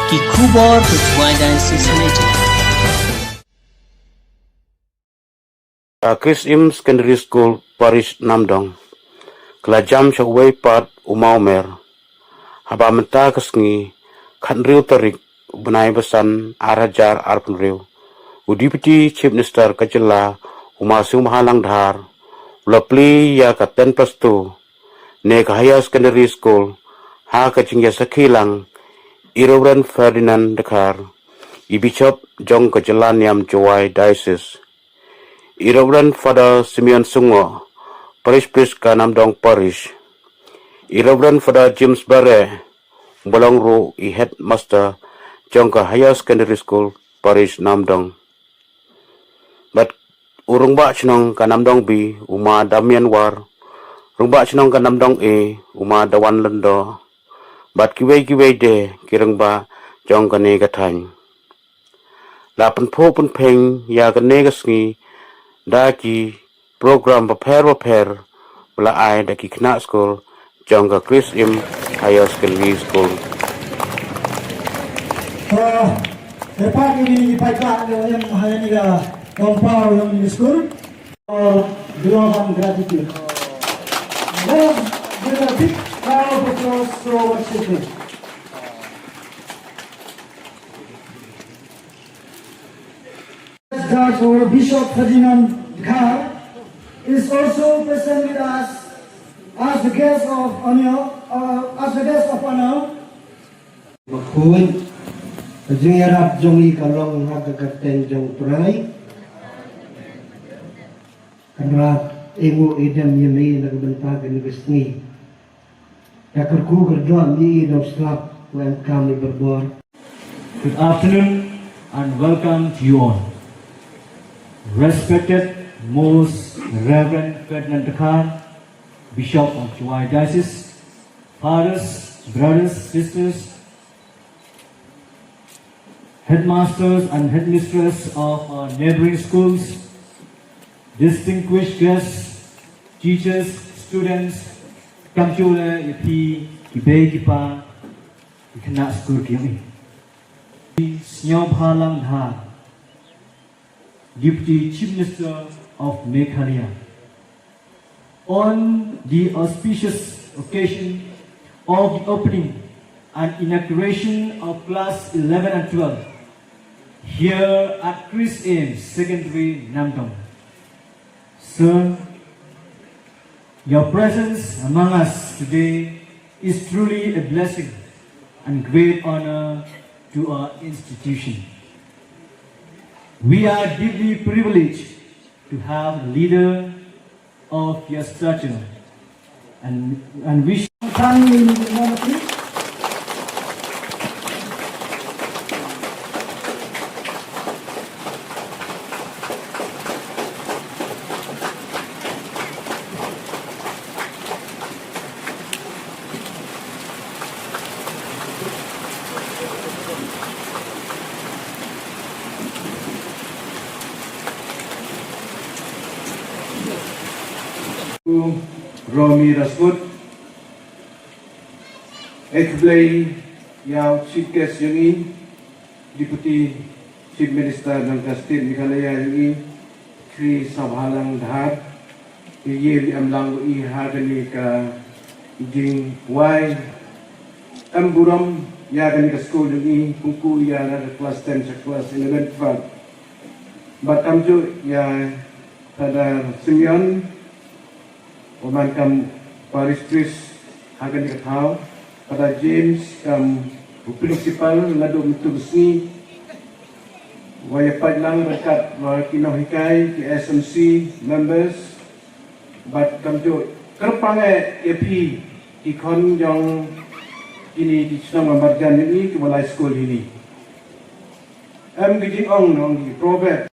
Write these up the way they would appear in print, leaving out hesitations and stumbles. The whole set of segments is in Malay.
ki Kubor Ketua Diocese Meja. Chris Im Secondary School Parish Namdong Kelajam Syawai Pat Umaumer Haba Menta Kesngi Khanriu Tarik Benai Besan Arajar Arpenriu Udipiti Chief Minister Kajela Umasu Mahalang Dhar Ulapli ya Kapten Plus 2 Nek Higher Secondary School Ha Kachingya Sakilang Iroran Ferdinand Dekar Ibishop Jong Kajela Niam Jowai Diocese Reverend Father Simeon Sungo, Parish Priest ka Namdong Parish. Reverend Father James Bare, Bolongru I Headmaster Jongka Higher Secondary School Parish Namdong. But urung ba chinong ka Namdong B, Uma Damian War, urung ba chinong ka Namdong A, Uma Dawan Lendo. But kiway de kirang ba Jongka Negatang. Lapan po pun peng ya ka negasngi daki program paper bela ai daki kena school jangka Chris Im Higher Secondary School. Depan ini baca yang hanya ni kompar yang di school. Gelombang gratitude. Now, with a big round of applause to our children. Judge or Bishop Ferdinand Dekar is also present with us as the guest of honor. Makun, jeng yarap jong ikalong hagagaten jong pray. Kanrat ego idam yemi nagbentagan ni Gusni. Yakarku gerdoan di idam slap when kami berbor. Good afternoon and welcome to you all. Respected Most Reverend Ferdinand Dekar, Bishop of Jowai Diocese, fathers, brothers, sisters, headmasters and headmistresses of our neighboring schools, distinguished guests, teachers, students, kamchula ipi kibe kipa ikna school kimi. Snyau Bhalang Dhar, Deputy Chief Minister of Meghalaya. On the auspicious occasion of the opening and inauguration of Class 11 and 12 here at Chris Im Secondary Namdong. Sir, your presence among us today is truly a blessing and great honor to our institution. We are deeply privileged to have a leader of your stature and wish Romi Rasmut, Ekblay Yao Chief Guest Yungi, Deputy Chief Minister ng State Meghalaya Yungi, Sri Sabhalang Dhar, Iyil Amlang I Hagani ka Ijing Y, Amburam Yagani ka School Yungi, Kungku Yana ka Class 10 sa Class 11 Fag. Batamjo ya Pada Simeon, Oman kam Parish Priest hagan dikataw pada James kam principal lado itu besni wayapat lang berkat kinahikay ki SMC members bat kam jo kerpange epi ikon yang ini di senang membarjan ini ke balai school ini gijing ong nong di provet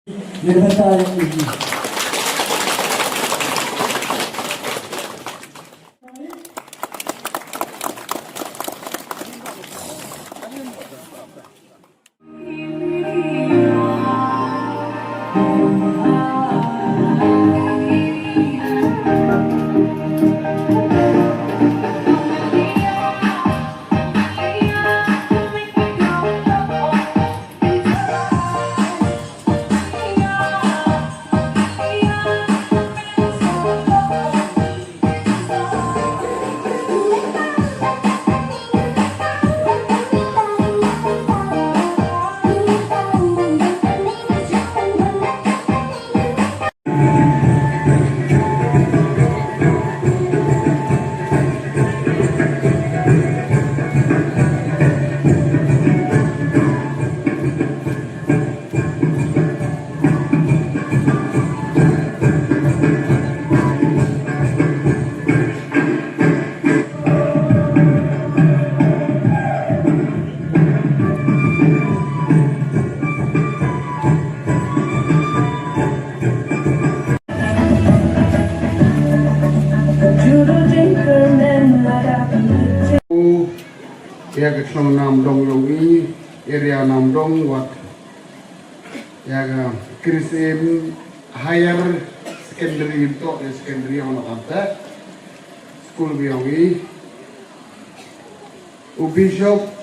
Ya ke Klong Nam Dong Yongi, area Nam Dong wat ya ke Chris M higher secondary itu secondary yang nak school Yongi, Bishop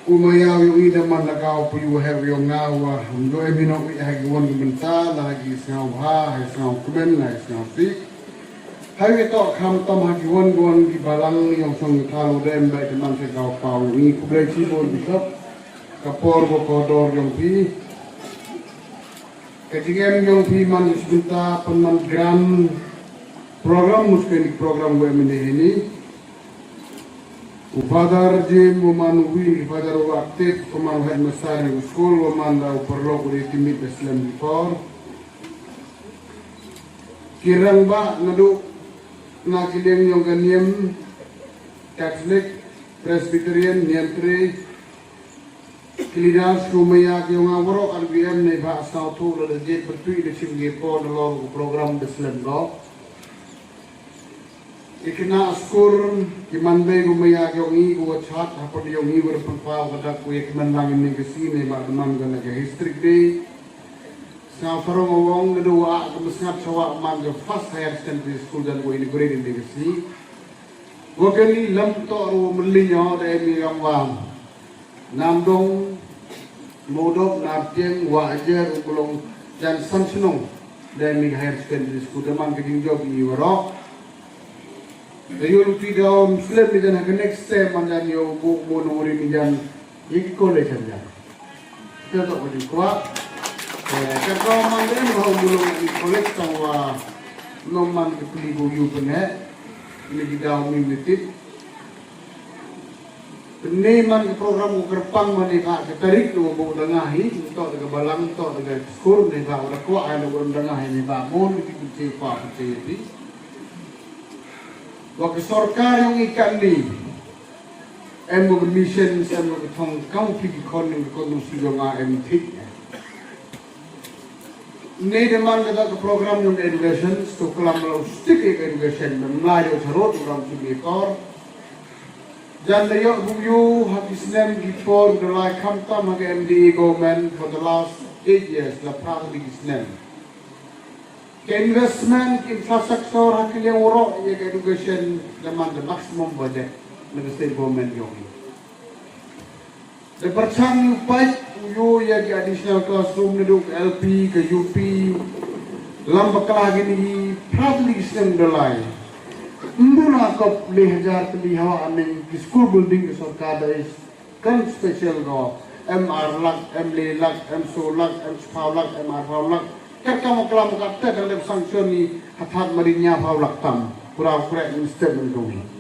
Umaya Yongi daman nakau puyu have yung ngawa, do emino hagi won benta lagi ngau ha, ngau kuben, ngau fi. Hari itu kami tam hagi won di balang yang song kalau dem baik teman saya kau pau ini kublai cibon Bishop kapor bokodor yang pi kejigem yang pi man sebentar peman gram program muskenik program WMN ini Upadar jim woman win upadar aktif peman head besar di school woman dah perlu kulit timit Islam before kirang ba nadu nakileng yung ganiem Catholic Presbyterian Niantre Kilidas Kumayak yung awro RBM na iba sa auto na jet bertui di Singapore na lor program Islam go ikina skur kimande Kumayak yung iwo chat hapon yung iwo berpengpau kadak kuya kimanlang ini kesini ba teman gana ke history day sa farong awong kedua kemusngat sawa man the first higher secondary school dan go integrated in the sea wakali lam to ro melinyo da mi gamwang namdong modok nartieng wajer ukulong dan sansunong da mi higher secondary school teman keding job ni waro dayo lupi daw muslim ni dan next time man yo bu monori ni dan iki college anja teto ko di kwa kalau mandem mau belum dikolek tawa noman kepli buyu benek ini di dalam minitit peneman program kerpang menikah ketarik lu mau dengahi untuk dengan balang untuk dengan skor menikah udah kuat ada orang dengahi ini bangun di cepat jadi waktu sorkar yang ikan ni em mission em thong kau pergi kondisi yang em tik Ini demand kita ke program yang education, to kelam lalu stick education, memelayu serut program simulator. Dan layak buyu habis nem gipor delai kamta mage MDE government for the last 8 years la prang di nem. Ke investment infrastruktur hakil yang urok ye education demand the maximum budget dengan state government yang ini. Percang upai yo ya di additional classroom neduk LP ke UP lambak lagi ni probably system delay mbuna kop 2000 tli hawa aning di school building ke sarkar is kan special go MR lak ML lak MSO lak MSPAW lak MR PAW lak kakam kelam kata dalam sanction ni hathat marinya PAW lak tam pura-pura instant mendomi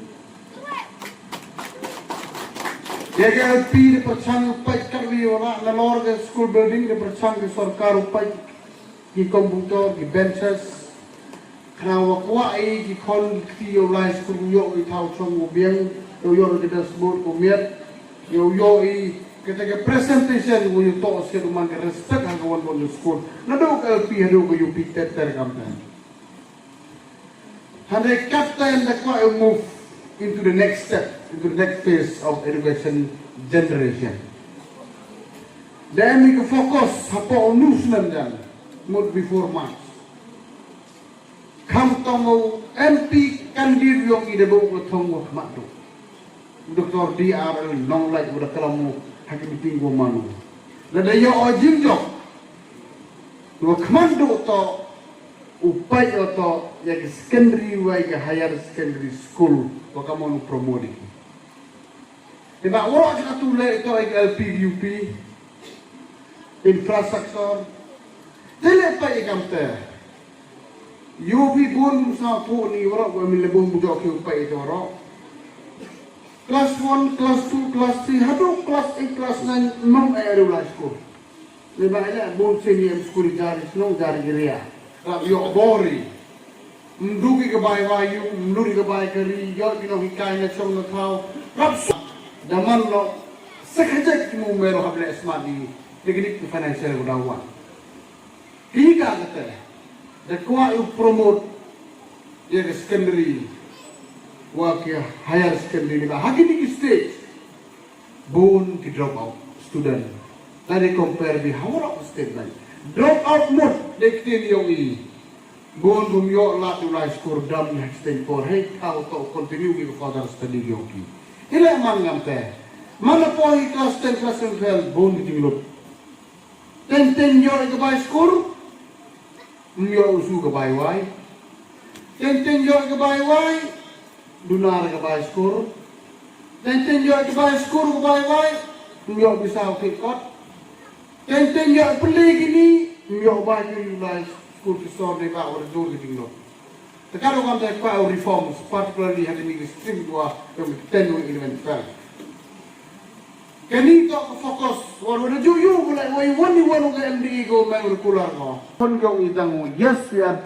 Jaga LP di percang upai karwi orang nalor ke school building di percang di sarkar upai di komputer di benches kena kuai di kon ti olai school yo di tau chong ubiang yo di dashboard umiat yo ketika presentation yo to se du man respect ang kawan bon school nado LP hado ko UP tetter kampan hande captain da ko move into the next step, into the next phase of education generation. Dan we focus hapo onusnan dan mode before March. Kam tomo MP candidate yung idebo ko tomo makdo. Dr. DRL nong like udah kelamu hakim tinggu manu. Ladayo ojim jok. Dua komando to upai to yang secondary way ke higher secondary school wakamono promodi. Tiba orang kita tulis itu LP UP infrastruktur. Jadi apa yang kamu UP pun satu ni orang kami lebih mudah ke upai itu orang. Kelas 1, kelas 2, kelas 3, hadu kelas 8, kelas 9 non aerola school. Lebih banyak bon senior school jari senong jari geria. Yo bori. Mdugi ke bai wayu, mdugi ke bai keri, yo kino hikai na chong na tau. Raps daman lo sekejap kimu mero hable esma di teknik financial udawan. Tiga kata. Da kuat promote ye secondary Wakia higher secondary nila hagini stage bone ki drop out student tadi compare di hawara state lain drop out mod dektin yung i bone bumyo la tu lai score dam ni state for hey how to continue with further study yung ki ila man ngamte mana pohi class 10 class 12 bone ki tinglo 10 yo ke by score myo usu ke by wai 10 yo ke by wai dunar ke by score ten yo ke by score ke by wai myo bisa ke kot ten yo peli gini myo by ke lai score ke store de ba or do ke tinglo tekaro kam tak pa reforms particularly having the stream dua yang 10 or 11 kani to fokus war war ju yu boleh wai one ke MDE go mai kular ko kon gong idang yes we are